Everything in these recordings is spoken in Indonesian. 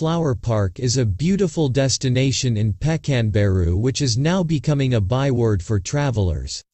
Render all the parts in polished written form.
Flower Park is a beautiful destination in Pekanbaru which is now becoming a byword for travelers.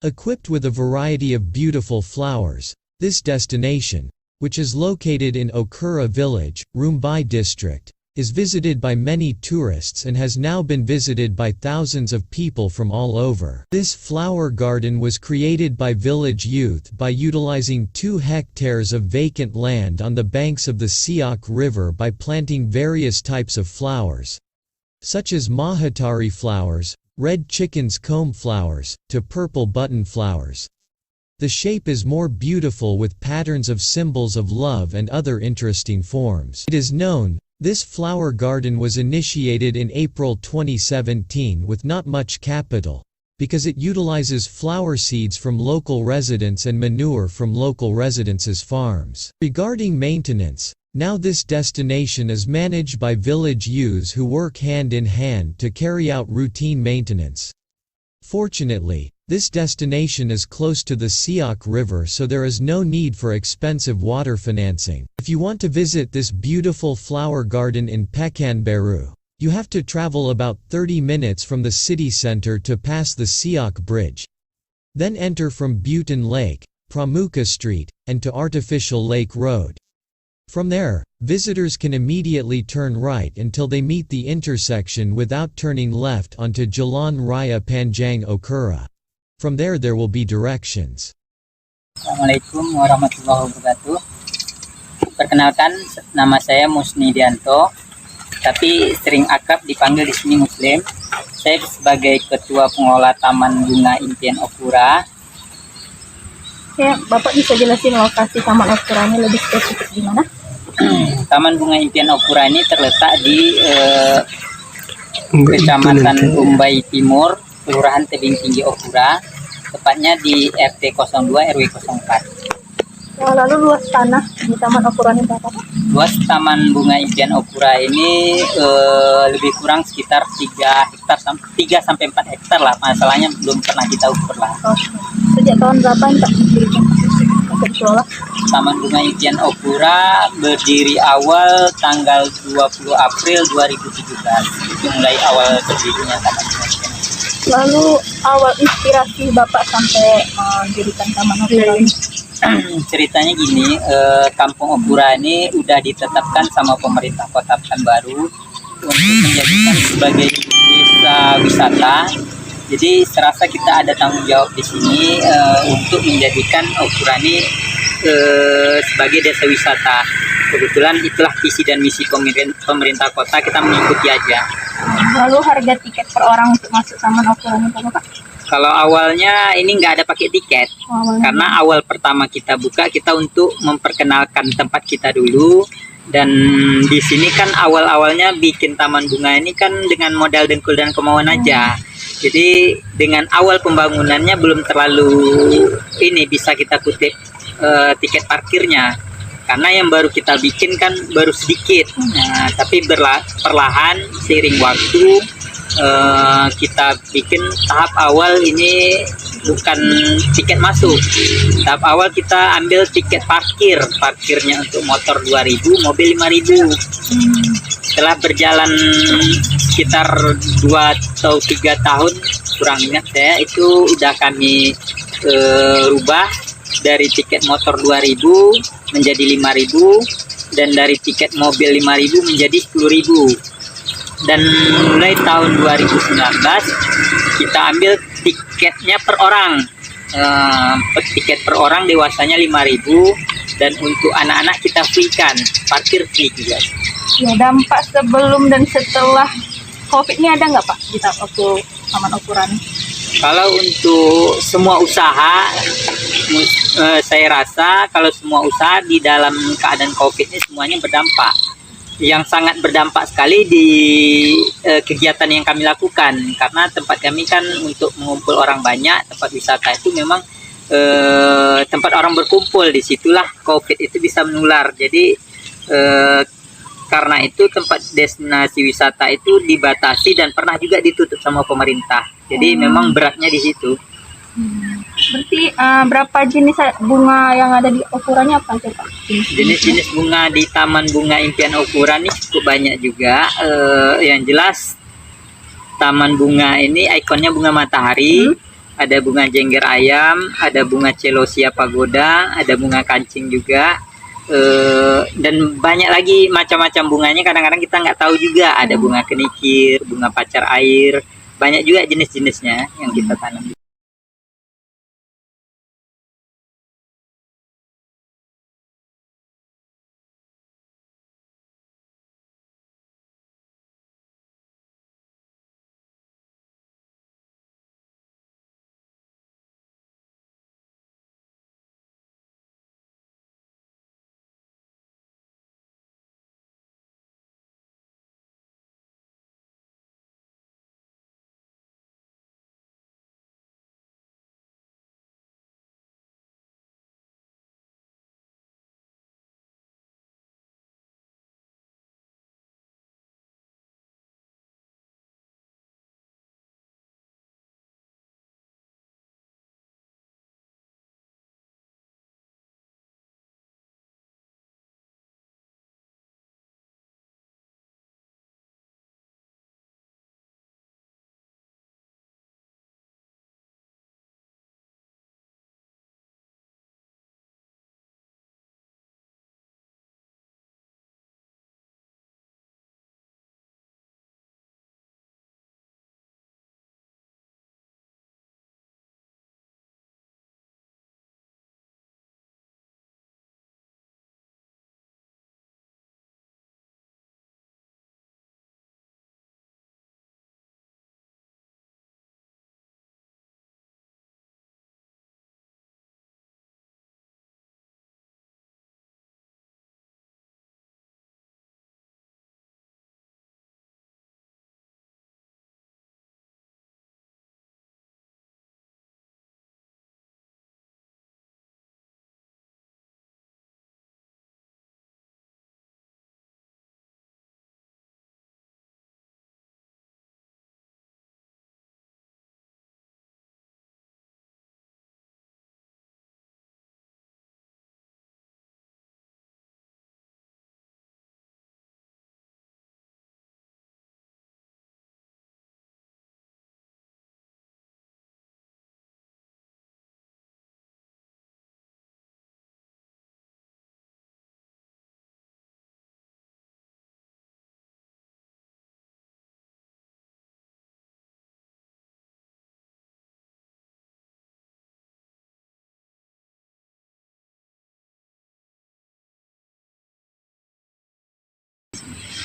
Equipped with a variety of beautiful flowers, this destination, which is located in Okura village, Rumbai district, is visited by many tourists and has now been visited by thousands of people from all over. This flower garden was created by village youth by utilizing 2 hectares of vacant land on the banks of the Siak River by planting various types of flowers, such as Mahatari flowers, red chicken's comb flowers, to purple button flowers. The shape is more beautiful with patterns of symbols of love and other interesting forms. It is known, this flower garden was initiated in April 2017 with not much capital, because it utilizes flower seeds from local residents and manure from local residents' farms. Regarding maintenance, now this destination is managed by village youths who work hand in hand to carry out routine maintenance. Fortunately, this destination is close to the Siak River, so there is no need for expensive water financing. If you want to visit this beautiful flower garden in Pekanbaru, you have to travel about 30 minutes from the city center to pass the Siak Bridge. Then enter from Bhutan Lake, Pramuka Street, and to Artificial Lake Road. From there, visitors can immediately turn right until they meet the intersection without turning left onto Jalan Raya Panjang Okura. From there will be directions. Assalamualaikum warahmatullahi wabarakatuh. Perkenalkan, nama saya Musni Dianto, tapi sering akrab dipanggil di sini Muslim. Saya sebagai Ketua Pengelola Taman Bunga Impian Okura. Ya, Bapak bisa jelasin lokasi Taman Okura ini lebih spesifik di mana? Taman Bunga Impian Okura ini terletak di Kecamatan Rumbai Timur, Kelurahan Tebing Tinggi Okura, tepatnya di RT 02 RW 04. Ya, lalu luas tanah di Taman Okura ini berapa? Luas Taman Bunga Impian Okura ini lebih kurang sekitar 3 sampai 4 hektar lah. Masalahnya belum pernah kita ukur lah. Sejak tahun berapa ini Pak berdirikan dikelola? Taman Bunga Impian Okura berdiri awal tanggal 20 April 2017. Itu mulai awal berdirinya Taman Bunga Impian. Lalu awal inspirasi Bapak sampai mendirikan Taman Okura ini? Ceritanya gini, Kampung Okura ini udah ditetapkan sama pemerintah Kota Pekanbaru untuk menjadikan sebagai desa wisata. Jadi serasa kita ada tanggung jawab di sini untuk menjadikan Okura ini sebagai desa wisata. Kebetulan itulah visi dan misi pemerintah kota, kita mengikuti aja. Lalu harga tiket per orang untuk masuk Taman Okura ini berapa Pak? Kalau awalnya ini nggak ada pakai tiket, karena awal pertama kita buka, kita untuk memperkenalkan tempat kita dulu. Dan di sini kan awal-awalnya bikin taman bunga ini kan dengan modal dengkul dan kemauan aja. Jadi dengan awal pembangunannya belum terlalu ini bisa kita kutip tiket parkirnya, karena yang baru kita bikin kan baru sedikit. Nah, tapi perlahan seiring waktu kita bikin tahap awal ini bukan tiket masuk. Tahap awal kita ambil tiket parkirnya untuk motor 2.000, mobil 5.000. Setelah berjalan sekitar 2 atau 3 tahun, kurang ingat saya, itu udah kami rubah dari tiket motor 2.000 menjadi 5.000 dan dari tiket mobil 5.000 menjadi 10.000. Dan mulai tahun 2019 kita ambil tiketnya per orang, tiket per orang dewasanya 5.000 dan untuk anak-anak kita free-kan, parkir free juga. Ya, dampak sebelum dan setelah COVID ini ada nggak Pak di Taman Okura ini? Kalau untuk semua usaha, saya rasa kalau semua usaha di dalam keadaan COVID ini semuanya berdampak. Yang sangat berdampak sekali di kegiatan yang kami lakukan, karena tempat kami kan untuk mengumpul orang banyak, tempat wisata itu memang tempat orang berkumpul, disitulah COVID itu bisa menular. Jadi karena itu tempat destinasi wisata itu dibatasi dan pernah juga ditutup sama pemerintah. Jadi memang beratnya di situ. Berarti berapa jenis bunga yang ada di ukurannya apa aja Pak? Jenis-jenis bunga di Taman Bunga Impian Ukuran ini cukup banyak juga. Yang jelas taman bunga ini ikonnya bunga matahari, ada bunga jengger ayam, ada bunga celosia pagoda, ada bunga kancing juga, dan banyak lagi macam-macam bunganya. Kadang-kadang kita nggak tahu juga, ada bunga kenikir, bunga pacar air, banyak juga jenis-jenisnya yang kita tanam.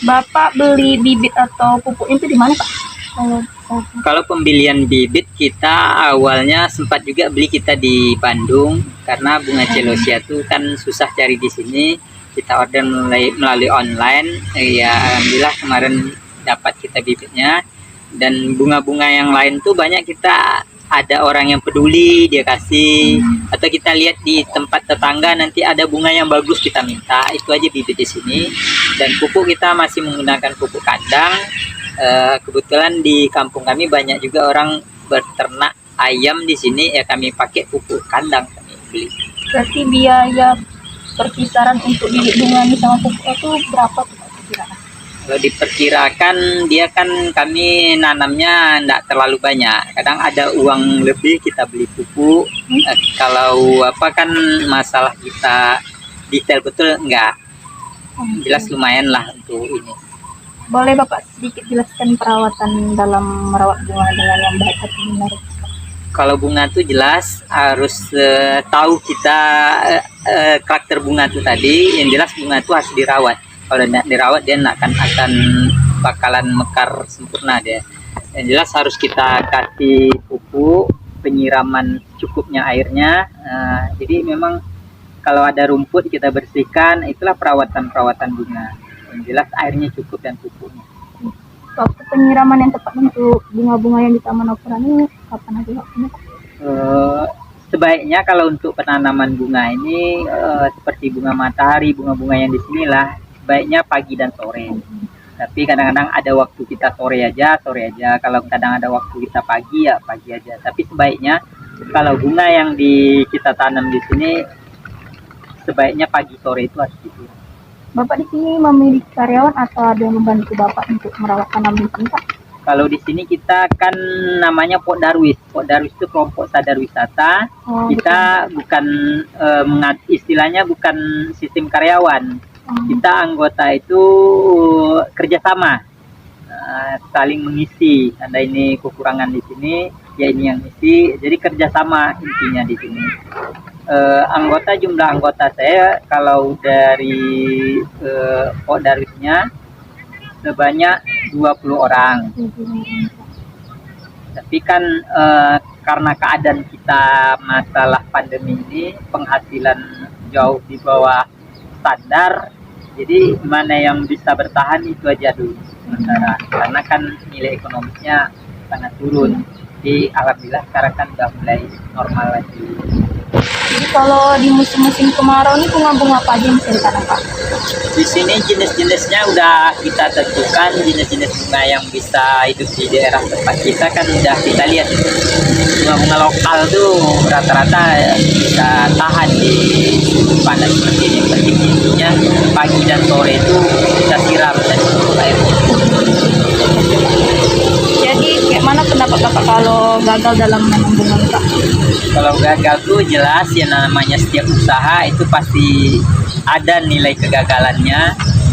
Bapak beli bibit atau pupuknya itu di mana Pak? Kalau pembelian bibit kita awalnya sempat juga beli kita di Bandung, karena bunga celosia itu kan susah cari di sini. Kita order melalui online, ya alhamdulillah kemarin dapat kita bibitnya. Dan bunga-bunga yang lain tuh banyak kita ada orang yang peduli, dia kasih, atau kita lihat di tempat tetangga nanti ada bunga yang bagus kita minta, itu aja bibit di sini. Dan pupuk kita masih menggunakan pupuk kandang. Kebetulan di kampung kami banyak juga orang berternak ayam di sini, ya kami pakai pupuk kandang kami beli. Berarti biaya perkisaran untuk bibit bunga ini sama pupuknya itu berapa tuh Pak perkiraan? Kalau diperkirakan dia kan kami nanamnya enggak terlalu banyak. Kadang ada uang lebih kita beli pupuk. Kalau apa kan masalah kita detail betul enggak. Jelas lumayan lah untuk ini. Boleh Bapak sedikit jelaskan perawatan dalam merawat bunga dengan yang baik atau benar? Kalau bunga tuh jelas harus tahu kita karakter bunga tuh tadi. Yang jelas bunga tuh harus dirawat. Kalau tidak dirawat dia akan bakalan mekar sempurna dia. Yang jelas harus kita kasih pupuk, penyiraman cukupnya airnya. Jadi memang kalau ada rumput kita bersihkan, itulah perawatan bunga. Yang jelas airnya cukup dan pupuknya. Waktu penyiraman yang tepat untuk bunga-bunga yang di Taman Ukuran ini kapan aja waktunya Pak? Sebaiknya kalau untuk penanaman bunga ini seperti bunga matahari, bunga-bunga yang di sinilah sebaiknya pagi dan sore. Tapi kadang-kadang ada waktu kita sore aja. Kalau kadang ada waktu kita pagi ya pagi aja. Tapi sebaiknya Kalau bunga yang kita tanam di sini sebaiknya pagi sore itu harus tidur. Bapak di sini memiliki karyawan atau ada yang membantu Bapak untuk merawat tanaman di sini, Pak? Kalau di sini kita kan namanya Pok Darwis. Pok Darwis itu kelompok sadar wisata. Kita bukan istilahnya bukan sistem karyawan. Kita anggota itu kerjasama, saling mengisi. Anda ini kekurangan di sini, ya ini yang isi. Jadi kerjasama intinya di sini. Jumlah anggota saya kalau dari Pok Darwisnya sebanyak 20 orang. Tapi kan karena keadaan kita masalah pandemi ini, penghasilan jauh di bawah standar, jadi mana yang bisa bertahan itu aja dulu sementara. Karena kan nilai ekonomisnya sangat turun. Jadi alhamdulillah sekarang kan udah mulai normal lagi. Jadi kalau di musim-musim kemarau ini bunga-bunga apa aja yang bisa ditanam, Pak? Di sini jenis-jenisnya udah kita tentukan, jenis-jenis bunga yang bisa hidup di daerah tempat kita kan udah kita lihat. Bunga-bunga lokal tuh rata-rata bisa tahan di panas seperti ini. Penting intinya pagi dan sore itu kita siram dan cukup airnya. Jadi kayak mana pendapat Bapak kalau gagal dalam menanam bunga, Pak? Kalau gagal tuh jelas ya, namanya setiap usaha itu pasti ada nilai kegagalannya.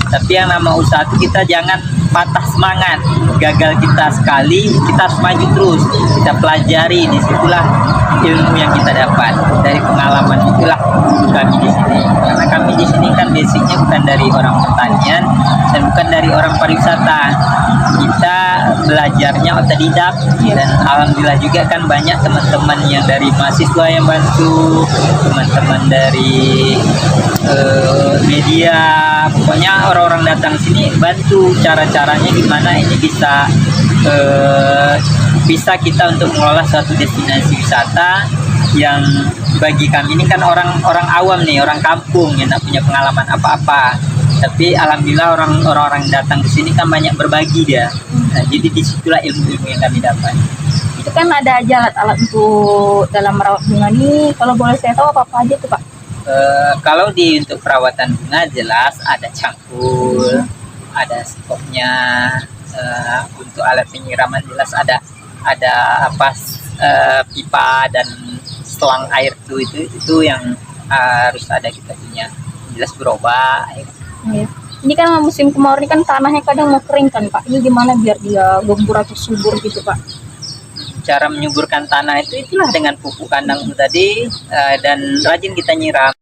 Tapi yang nama usaha itu kita jangan patah semangat. Gagal kita sekali, kita harus maju terus. Kita pelajari, disitulah ilmu yang kita dapat dari pengalaman. Itulah kami di sini. Karena kami di sini kan basicnya bukan dari orang pertanian dan bukan dari orang pariwisata. Kita belajarnya otodidak, dan alhamdulillah juga kan banyak teman-teman yang dari mahasiswa yang bantu, teman-teman dari media, pokoknya orang-orang datang sini bantu cara-caranya gimana ini bisa kita untuk mengelola suatu destinasi wisata yang bagi kami ini kan orang awam nih, orang kampung yang tidak punya pengalaman apa-apa. Tapi alhamdulillah orang-orang datang ke sini kan banyak berbagi dia. Nah, jadi disitulah ilmu-ilmu yang kami dapat. Itu kan ada alat-alat untuk dalam merawat bunga ini. Kalau boleh saya tahu apa aja tuh, Pak? Kalau untuk perawatan bunga jelas ada cangkul, ada stoknya. Untuk alat penyiraman jelas ada pipa dan selang air itu yang harus ada kita punya. Jelas berubah. Ya. Ini kan musim kemarau ini kan tanahnya kadang mau kering kan, Pak. Ini gimana biar dia gembur atau subur gitu, Pak? Cara menyuburkan tanah itulah dengan pupuk kandang tadi, dan rajin kita nyiram.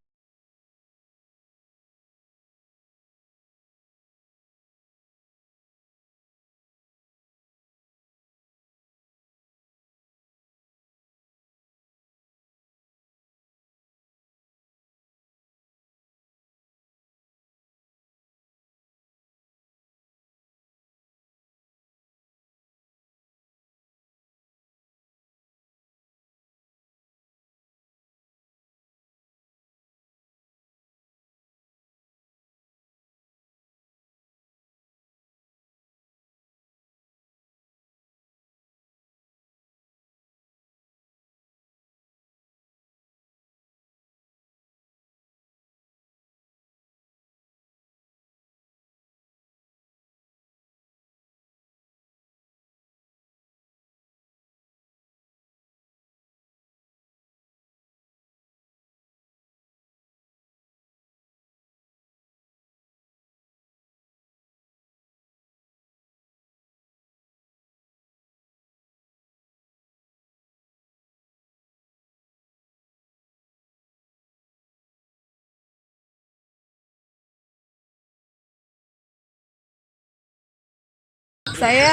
Saya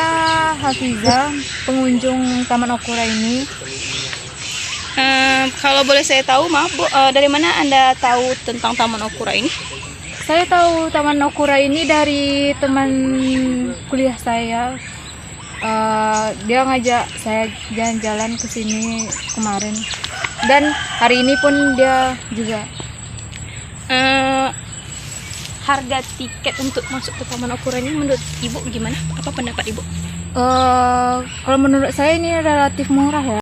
Hafiza, pengunjung Taman Okura ini. Kalau boleh saya tahu, maaf Bu, dari mana Anda tahu tentang Taman Okura ini? Saya tahu Taman Okura ini dari teman kuliah saya. Dia ngajak saya jalan-jalan ke sini kemarin. Dan hari ini pun dia juga. Harga tiket untuk masuk ke Taman Okura ini menurut Ibu gimana? Apa pendapat Ibu? Kalau menurut saya ini relatif murah ya.